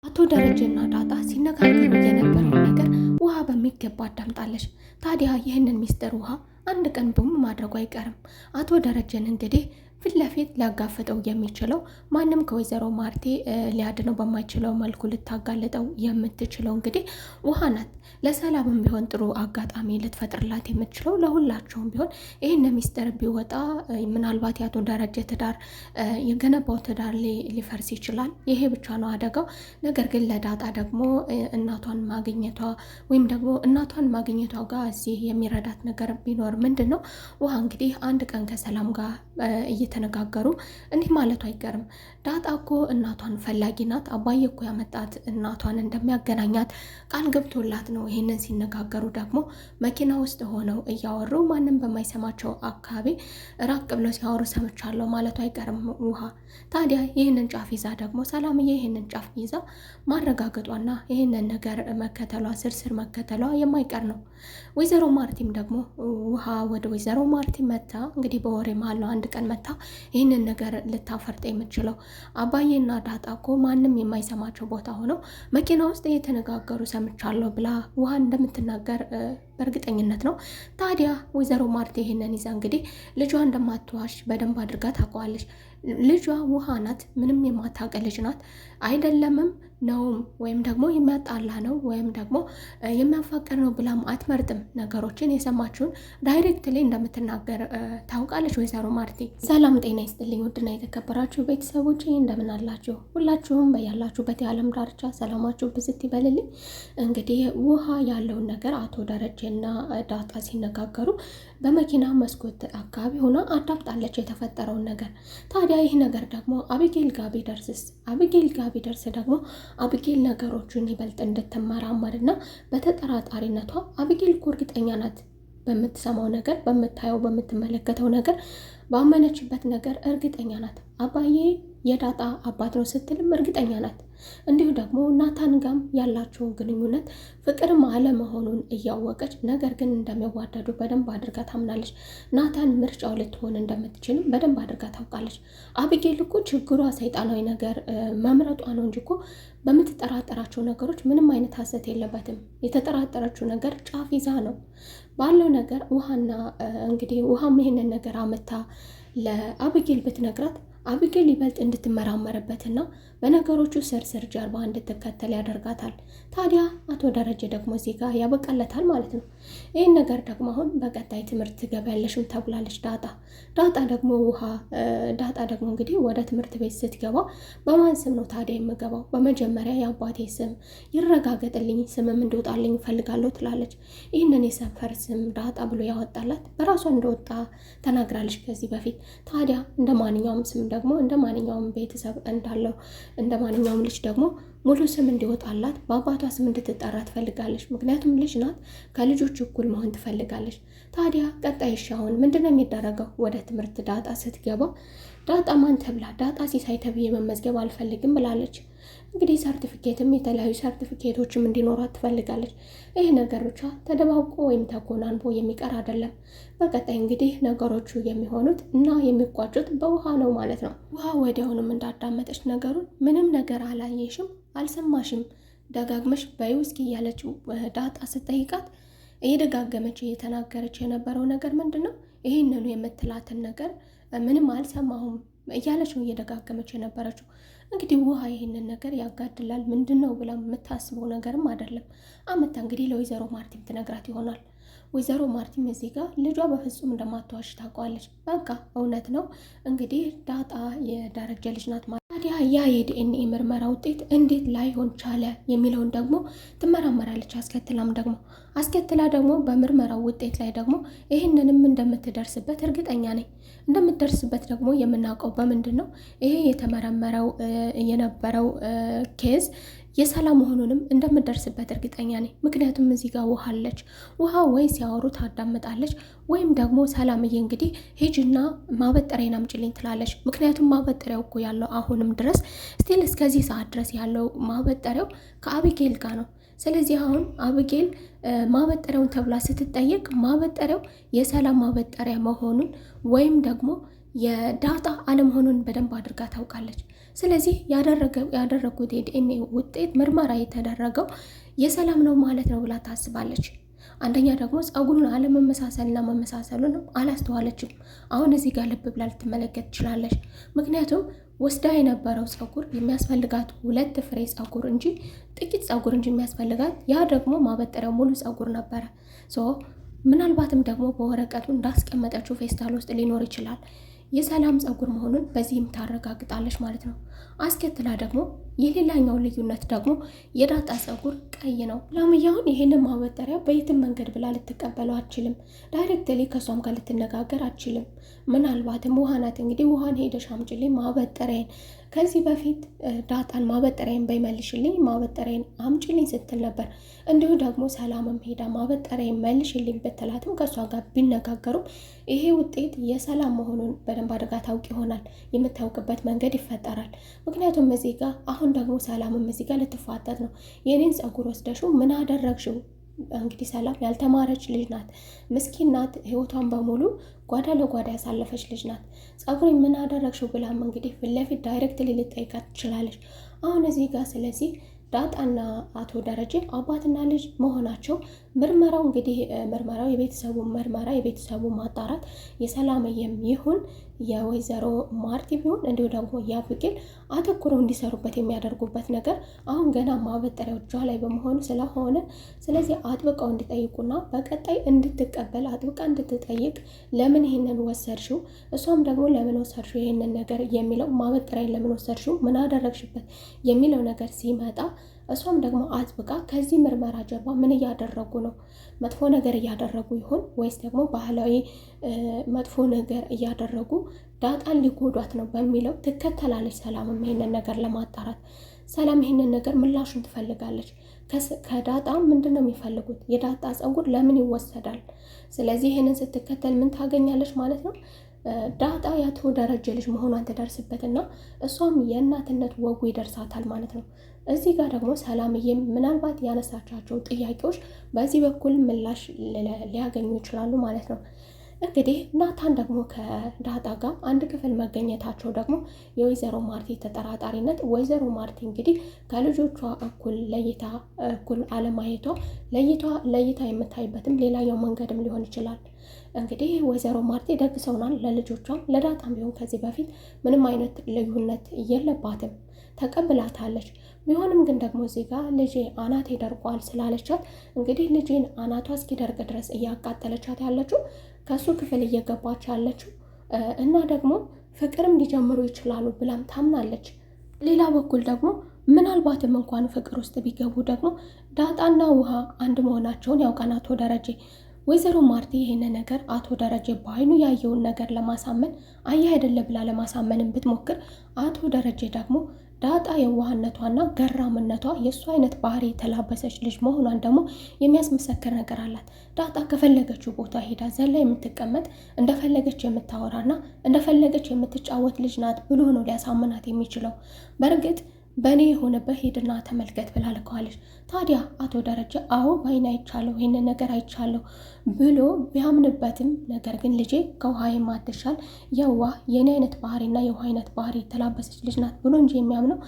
አቶ ደረጀና ዳጣ ሲነጋገሩ የነበረውን ነገር ውሃ በሚገባ አዳምጣለች። ታዲያ ይህንን ሚስጥር ውሃ አንድ ቀን ቡም ማድረጉ አይቀርም። አቶ ደረጀን እንግዲህ ፊት ለፊት ሊያጋፍጠው የሚችለው ማንም ከወይዘሮ ማርቴ ሊያድነው በማይችለው መልኩ ልታጋልጠው የምትችለው እንግዲህ ውሃ ናት። ለሰላምም ቢሆን ጥሩ አጋጣሚ ልትፈጥርላት የምትችለው ለሁላቸውም ቢሆን ይህን ሚስጥር ቢወጣ ምናልባት የአቶ ደረጀ ትዳር የገነባው ትዳር ሊፈርስ ይችላል። ይሄ ብቻ ነው አደጋው። ነገር ግን ለዳጣ ደግሞ እናቷን ማግኘቷ ወይም ደግሞ እናቷን ማግኘቷ ጋር እዚህ የሚረዳት ነገር ቢኖር ምንድን ነው ውሃ እንግዲህ አንድ ቀን ከሰላም ጋር እየተነጋገሩ እንዲህ ማለቱ አይቀርም። ዳጣ እኮ እናቷን ፈላጊ ናት። አባዬ እኮ ያመጣት እናቷን እንደሚያገናኛት ቃል ገብቶላት ነው። ይሄንን ሲነጋገሩ ደግሞ መኪና ውስጥ ሆነው እያወሩ ማንም በማይሰማቸው አካባቢ ራቅ ብለው ሲያወሩ ሰምቻለሁ ማለቱ አይቀርም ውሃ። ታዲያ ይህንን ጫፍ ይዛ ደግሞ ሰላምዬ ይህንን ጫፍ ይዛ ማረጋገጧና ይህንን ነገር መከተሏ ስርስር መከተሏ የማይቀር ነው። ወይዘሮ ማርቲም ደግሞ ውሃ ወደ ወይዘሮ ማርቲ መታ እንግዲህ በወሬ መሀል ነው አንድ ቀን መታ ይህንን ነገር ልታፈርጥ የምችለው አባዬና ዳጣ እኮ ማንም የማይሰማቸው ቦታ ሆነው መኪና ውስጥ እየተነጋገሩ ሰምቻለሁ ብላ ውሃን እንደምትናገር በእርግጠኝነት ነው። ታዲያ ወይዘሮ ማርቴ ይሄንን ይዛ እንግዲህ ልጇ እንደማትዋሽ በደንብ አድርጋ ታውቀዋለች። ልጇ ውሃ ናት። ምንም የማታውቅ ልጅ ናት። አይደለምም ነውም ወይም ደግሞ የሚያጣላ ነው ወይም ደግሞ የሚያፋቅር ነው ብላም አትመርጥም። ነገሮችን የሰማችውን ዳይሬክትሊ እንደምትናገር ታውቃለች ወይዘሮ ማርቴ። ሰላም ጤና ይስጥልኝ ውድና የተከበራችሁ ቤተሰቦች እንደምን አላችሁ? ሁላችሁም በያላችሁበት የዓለም ዳርቻ ሰላማችሁ ብዝት ይበልልኝ። እንግዲህ ውሃ ያለውን ነገር አቶ ደረጀና ዳጣ ሲነጋገሩ በመኪና መስኮት አካባቢ ሆና አዳምጣለች የተፈጠረውን ነገር። ታዲያ ይህ ነገር ደግሞ አቢጌል ጋር ቢደርስስ? አቢጌል ጋር ቢደርስ ደግሞ አቢጌል ነገሮቹን ይበልጥ እንድትመራመርና በተጠራጣሪነቷ አቢጌል እኮ እርግጠኛ ናት በምትሰማው ነገር፣ በምታየው በምትመለከተው ነገር፣ ባመነችበት ነገር እርግጠኛ ናት። አባዬ የዳጣ አባት ነው ስትልም እርግጠኛ ናት። እንዲሁ ደግሞ ናታን ጋም ያላቸው ግንኙነት ፍቅርም አለመሆኑን እያወቀች ነገር ግን እንደሚዋደዱ በደንብ አድርጋ ታምናለች። ናታን ምርጫው ልትሆን እንደምትችልም በደንብ አድርጋ ታውቃለች። አቢጌል እኮ ችግሯ ሰይጣናዊ ነገር መምረጧ ነው እንጂ እኮ በምትጠራጠራቸው ነገሮች ምንም አይነት ሀሰት የለበትም። የተጠራጠረችው ነገር ጫፍ ይዛ ነው ባለው ነገር ውሃና እንግዲህ ውሃም ይሄንን ነገር አመታ ለአቢጌል ብትነግራት አቢጌል ይበልጥ እንድትመራመርበትና በነገሮቹ ስር ጀርባ እንድትከተል ያደርጋታል። ታዲያ አቶ ደረጀ ደግሞ እዚህ ጋር ያበቃለታል ማለት ነው። ይህን ነገር ደግሞ አሁን በቀጣይ ትምህርት ትገቢያለሽም ተብላለች ዳጣ ደግሞ ዳጣ ደግሞ እንግዲህ ወደ ትምህርት ቤት ስትገባ በማን ስም ነው ታዲያ የምገባው? በመጀመሪያ የአባቴ ስም ይረጋገጥልኝ፣ ስምም እንዲወጣልኝ እፈልጋለሁ ትላለች። ይህንን የሰፈር ስም ዳጣ ብሎ ያወጣላት በራሷ እንደወጣ ተናግራለች ከዚህ በፊት። ታዲያ እንደ ማንኛውም ስም ደግሞ እንደ ማንኛውም ቤተሰብ እንዳለው እንደ ማንኛውም ልጅ ደግሞ ሙሉ ስም እንዲወጣላት በአባቷ ስም እንድትጠራ ትፈልጋለች። ምክንያቱም ልጅ ናት፣ ከልጆች እኩል መሆን ትፈልጋለች። ታዲያ ቀጣይ አሁን ምንድነው የሚደረገው? ወደ ትምህርት ዳጣ ስትገባ ዳጣ ማን ተብላ? ዳጣ ሲሳይ ተብዬ መመዝገብ አልፈልግም ብላለች። እንግዲህ ሰርቲፊኬትም የተለያዩ ሰርቲፊኬቶችም እንዲኖራት ትፈልጋለች። ይህ ነገር ብቻ ተደባብቆ ወይም ተኮናንቦ የሚቀር አይደለም። በቀጣይ እንግዲህ ነገሮቹ የሚሆኑት እና የሚቋጩት በውሃ ነው ማለት ነው። ውሃ ወዲያውኑም እንዳዳመጠች ነገሩን ምንም ነገር አላየሽም፣ አልሰማሽም፣ ደጋግመሽ በይው እስኪ እያለችው ዳጣ ስትጠይቃት እየደጋገመች እየተናገረች የነበረው ነገር ምንድን ነው? ይህንኑ የምትላትን ነገር ምንም አልሰማሁም እያለች ነው እየደጋገመች የነበረችው። እንግዲህ ውሃ ይህንን ነገር ያጋድላል ምንድን ነው ብላ የምታስበው ነገርም አይደለም። አመታ እንግዲህ ለወይዘሮ ማርቲም ትነግራት ይሆናል። ወይዘሮ ማርቲም እዚህ ጋር ልጇ በፍጹም እንደማትዋሽ ታውቀዋለች። በቃ እውነት ነው እንግዲህ ዳጣ የደረጀ ልጅ ናት ማለት። ታዲያ ያ የዲኤንኤ ምርመራ ውጤት እንዴት ላይሆን ቻለ የሚለውን ደግሞ ትመራመራለች። አስከትላ ደግሞ በምርመራው ውጤት ላይ ደግሞ ይህንንም እንደምትደርስበት እርግጠኛ ነኝ። እንደምትደርስበት ደግሞ የምናውቀው በምንድን ነው? ይሄ የተመረመረው የነበረው ኬዝ የሰላም መሆኑንም እንደምደርስበት እርግጠኛ ነኝ። ምክንያቱም እዚህ ጋር ውሃ አለች። ውሃ ወይ ሲያወሩ ታዳምጣለች ወይም ደግሞ ሰላምዬ እንግዲህ ሂጂና ማበጠሪያን አምጪልኝ ትላለች። ምክንያቱም ማበጠሪያው እኮ ያለው አሁንም ድረስ ስቲል እስከዚህ ሰዓት ድረስ ያለው ማበጠሪያው ከአቢጌል ጋር ነው። ስለዚህ አሁን አቢጌል ማበጠሪያውን ተብላ ስትጠየቅ ማበጠሪያው የሰላም ማበጠሪያ መሆኑን ወይም ደግሞ የዳጣ አለመሆኑን በደንብ አድርጋ ታውቃለች። ስለዚህ ያደረጉት የዲኤንኤ ውጤት ምርመራ የተደረገው የሰላም ነው ማለት ነው ብላ ታስባለች። አንደኛ ደግሞ ጸጉሩን አለመመሳሰልና መመሳሰሉንም አላስተዋለችም። አሁን እዚህ ጋር ልብ ብላ ልትመለከት ትችላለች። ምክንያቱም ወስዳ የነበረው ጸጉር የሚያስፈልጋት 2 ፍሬ ጸጉር እንጂ ጥቂት ጸጉር እንጂ የሚያስፈልጋት ያ ደግሞ ማበጠሪያው ሙሉ ጸጉር ነበረ። ምናልባትም ደግሞ በወረቀቱ እንዳስቀመጠችው ፌስታል ውስጥ ሊኖር ይችላል። የሰላም ጸጉር መሆኑን በዚህም ታረጋግጣለች ማለት ነው። አስከትላ ደግሞ የሌላኛው ልዩነት ደግሞ የዳጣ ጸጉር ቀይ ነው። ላምያውን ይህንን ማበጠሪያ በየትም መንገድ ብላ ልትቀበለው አትችልም። ዳይሬክትሊ ከሷም ጋር ልትነጋገር አትችልም። ምናልባትም ውሃ ናት እንግዲህ ውሃን ሄደሽ አምጪልኝ ማበጠሪያን፣ ከዚህ በፊት ዳጣን ማበጠሪያን በይመልሽልኝ ማበጠሪያን አምጪልኝ ስትል ነበር። እንዲሁ ደግሞ ሰላምም ሄዳ ማበጠሪያን መልሽልኝ ብትላትም ከእሷ ጋር ቢነጋገሩም ይሄ ውጤት የሰላም መሆኑን በደንብ አድርጋ ታውቅ ይሆናል። የምታውቅበት መንገድ ይፈጠራል። ምክንያቱም እዚህ ጋር አሁን ደግሞ ሰላምም እዚህ ጋር ልትፋጠጥ ነው። የኔን ጸጉር ወስደሽው ምን አደረግሽው? እንግዲህ ሰላም ያልተማረች ልጅ ናት፣ ምስኪን ናት። ህይወቷን በሙሉ ጓዳ ለጓዳ ያሳለፈች ልጅ ናት። ጸጉር ምን አደረግሽው ብላም እንግዲህ ፊት ለፊት ዳይሬክት ልጠይቃት ትችላለች። አሁን እዚህ ጋር ስለዚህ ዳጣና አቶ ደረጀ አባትና ልጅ መሆናቸው ምርመራው እንግዲህ ምርመራው የቤተሰቡ ምርመራ የቤተሰቡ ማጣራት የሰላምዬም ይሁን የወይዘሮ ማርቲ ቢሆን እንዲሁ ደግሞ የአብጌል አተኩረው እንዲሰሩበት የሚያደርጉበት ነገር አሁን ገና ማበጠሪያው እጇ ላይ በመሆኑ ስለሆነ ስለዚህ አጥብቀው እንዲጠይቁና በቀጣይ እንድትቀበል አጥብቃ እንድትጠይቅ ለምን ይሄንን ወሰድሽው፣ እሷም ደግሞ ለምን ወሰድሽው ይሄንን ነገር የሚለው ማበጠሪያን ለምን ወሰድሽው፣ ምን አደረግሽበት የሚለው ነገር ሲመጣ እሷም ደግሞ አጥብቃ ከዚህ ምርመራ ጀርባ ምን እያደረጉ ነው? መጥፎ ነገር እያደረጉ ይሆን ወይስ ደግሞ ባህላዊ መጥፎ ነገር እያደረጉ ዳጣን ሊጎዷት ነው በሚለው ትከተላለች። ሰላምም ይሄንን ነገር ለማጣራት ሰላም ይሄንን ነገር ምላሹን ትፈልጋለች። ከዳጣ ምንድን ነው የሚፈልጉት? የዳጣ ጸጉር ለምን ይወሰዳል? ስለዚህ ይሄንን ስትከተል ምን ታገኛለች ማለት ነው? ዳጣ የአቶ ደረጀ ልጅ መሆኗን ትደርስበትና እሷም የእናትነት ወጉ ይደርሳታል ማለት ነው። እዚህ ጋር ደግሞ ሰላምዬም ምናልባት ያነሳቻቸው ጥያቄዎች በዚህ በኩል ምላሽ ሊያገኙ ይችላሉ ማለት ነው። እንግዲህ ናታን ደግሞ ከዳጣ ጋር አንድ ክፍል መገኘታቸው ደግሞ የወይዘሮ ማርቲ ተጠራጣሪነት፣ ወይዘሮ ማርቲ እንግዲህ ከልጆቿ እኩል አለማየቷ ለይታ የምታይበትም ሌላኛው መንገድም ሊሆን ይችላል። እንግዲህ ወይዘሮ ማርቲ ደግሰውናል ለልጆቿም ለዳጣም ቢሆን ከዚህ በፊት ምንም አይነት ልዩነት የለባትም ተቀብላታለች። ቢሆንም ግን ደግሞ እዚህ ጋር ልጄ አናቴ ደርቋል ስላለቻት እንግዲህ ልጄን አናቷ እስኪደርቅ ድረስ እያቃጠለቻት ያለችው ከሱ ክፍል እየገባች ያለችው እና ደግሞ ፍቅርም ሊጀምሩ ይችላሉ ብላም ታምናለች። ሌላ በኩል ደግሞ ምናልባትም እንኳን ፍቅር ውስጥ ቢገቡ ደግሞ ዳጣና ውሃ አንድ መሆናቸውን ያውቃል አቶ ደረጀ። ወይዘሮ ማርቲ ይሄን ነገር አቶ ደረጀ በአይኑ ያየውን ነገር ለማሳመን አየህ አይደለ ብላ ለማሳመንም ብትሞክር አቶ ደረጀ ደግሞ ዳጣ የዋህነቷና ገራምነቷ የእሱ አይነት ባህሪ የተላበሰች ልጅ መሆኗን ደግሞ የሚያስመሰክር ነገር አላት። ዳጣ ከፈለገችው ቦታ ሄዳ ዘላ የምትቀመጥ እንደፈለገች የምታወራና እንደፈለገች የምትጫወት ልጅ ናት ብሎ ነው ሊያሳምናት የሚችለው። በእርግጥ በእኔ የሆነበት ሄድና ተመልከት ብላ ልከዋለች። ታዲያ አቶ ደረጀ አዎ ባይን አይቻለሁ ይህንን ነገር አይቻለሁ ብሎ ቢያምንበትም ነገር ግን ልጄ ከውሃ የማትሻል የዋህ የኔ አይነት ባህሪና የውሃ አይነት ባህሪ የተላበሰች ልጅ ናት ብሎ እንጂ የሚያምነው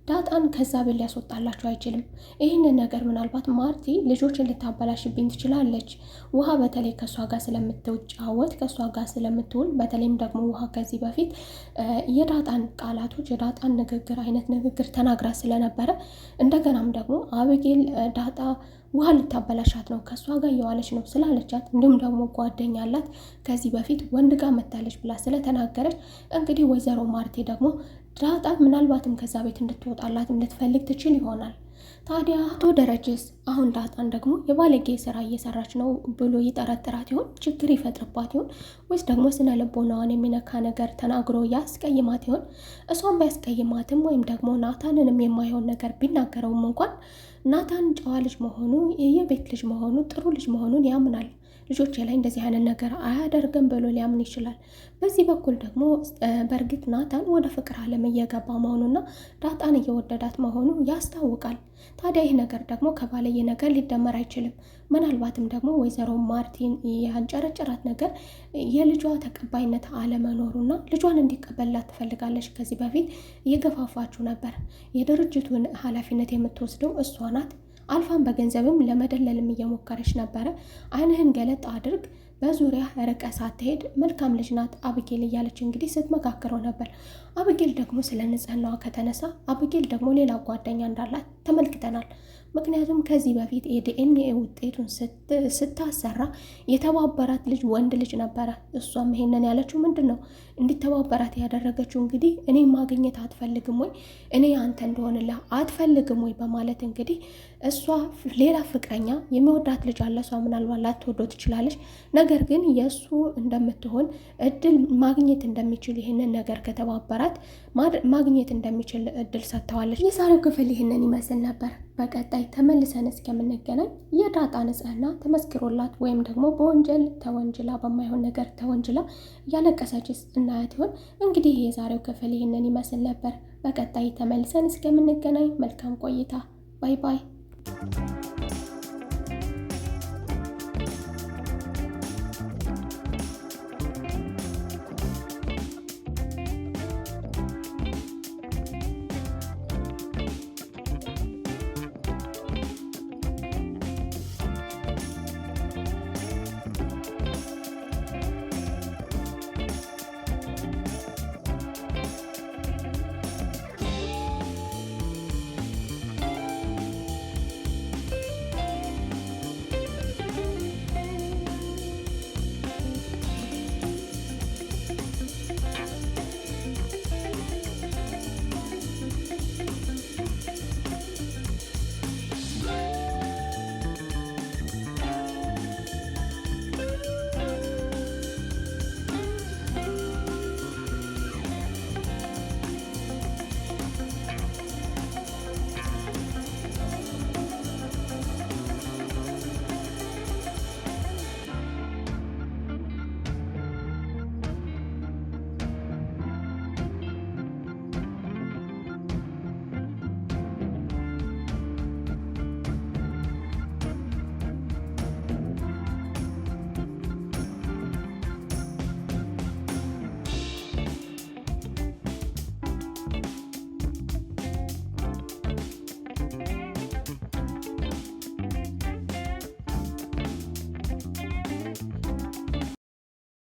ዳጣን ከዛ ብል ሊያስወጣላቸው አይችልም። ይህንን ነገር ምናልባት ማርቲ ልጆችን ልታበላሽብኝ ትችላለች። ውሃ በተለይ ከእሷ ጋር ስለምትጫወት ከእሷ ጋር ስለምትውል በተለይም ደግሞ ውሃ ከዚህ በፊት የዳጣን ቃላቶች የዳጣን ንግግር አይነት ንግግር ተናግራ ስለነበረ እንደገናም ደግሞ አብጌል ዳጣ ውሃ ልታበላሻት ነው ከእሷ ጋር እየዋለች ነው ስላለቻት እንዲሁም ደግሞ ጓደኛ አላት ከዚህ በፊት ወንድ ጋር መታለች ብላ ስለተናገረች እንግዲህ ወይዘሮ ማርቲ ደግሞ ዳጣ ምናልባትም ከዛ ቤት እንድትወጣላትም ልትፈልግ ትችል ይሆናል። ታዲያ አቶ ደረጀስ አሁን ዳጣን ደግሞ የባለጌ ስራ እየሰራች ነው ብሎ ይጠረጥራት ይሆን? ችግር ይፈጥርባት ይሆን? ወይስ ደግሞ ስነ ልቦናዋን የሚነካ ነገር ተናግሮ ያስቀይማት ይሆን? እሷን ባያስቀይማትም ወይም ደግሞ ናታንንም የማይሆን ነገር ቢናገረውም እንኳን ናታን ጨዋ ልጅ መሆኑ የቤት ልጅ መሆኑ ጥሩ ልጅ መሆኑን ያምናል። ልጆቼ ላይ እንደዚህ አይነት ነገር አያደርግም ብሎ ሊያምን ይችላል። በዚህ በኩል ደግሞ በእርግጥ ናታን ወደ ፍቅር ዓለም እየገባ መሆኑና ዳጣን እየወደዳት መሆኑ ያስታውቃል። ታዲያ ይህ ነገር ደግሞ ከባለየ ነገር ሊደመር አይችልም። ምናልባትም ደግሞ ወይዘሮ ማርቲን ያንጨረጨራት ነገር የልጇ ተቀባይነት አለመኖሩና ልጇን እንዲቀበላት ትፈልጋለች። ከዚህ በፊት እየገፋፋችሁ ነበር። የድርጅቱን ኃላፊነት የምትወስደው እሷ ናት። አልፋን በገንዘብም ለመደለልም እየሞከረች ነበረ። ዓይንህን ገለጥ አድርግ፣ በዙሪያ ርቀ ሳትሄድ መልካም ልጅ ናት አብጌል እያለች እንግዲህ ስትመካከረው ነበር። አብጌል ደግሞ ስለ ንጽህናዋ ከተነሳ አብጌል ደግሞ ሌላ ጓደኛ እንዳላት ተመልክተናል። ምክንያቱም ከዚህ በፊት የዲኤንኤ ውጤቱን ስታሰራ የተባበራት ልጅ ወንድ ልጅ ነበረ። እሷም ይሄንን ያለችው ምንድን ነው እንዲተባበራት ያደረገችው እንግዲህ እኔ ማግኘት አትፈልግም ወይ እኔ አንተ እንደሆንልህ አትፈልግም ወይ በማለት እንግዲህ እሷ ሌላ ፍቅረኛ የሚወዳት ልጅ አለ። እሷ ምናልባት ላትወደው ትችላለች። ነገር ግን የእሱ እንደምትሆን እድል ማግኘት እንደሚችል ይህንን ነገር ከተባበራት ማግኘት እንደሚችል እድል ሰጥተዋለች። የዛሬው ክፍል ይህንን ይመስል ነበር። በቀጣይ ተመልሰን እስከምንገናኝ የዳጣ ንጽህና ተመስክሮላት ወይም ደግሞ በወንጀል ተወንጅላ በማይሆን ነገር ተወንጅላ እያለቀሰች እናያት ይሆን? እንግዲህ የዛሬው ክፍል ይህንን ይመስል ነበር። በቀጣይ ተመልሰን እስከምንገናኝ መልካም ቆይታ። ባይ ባይ።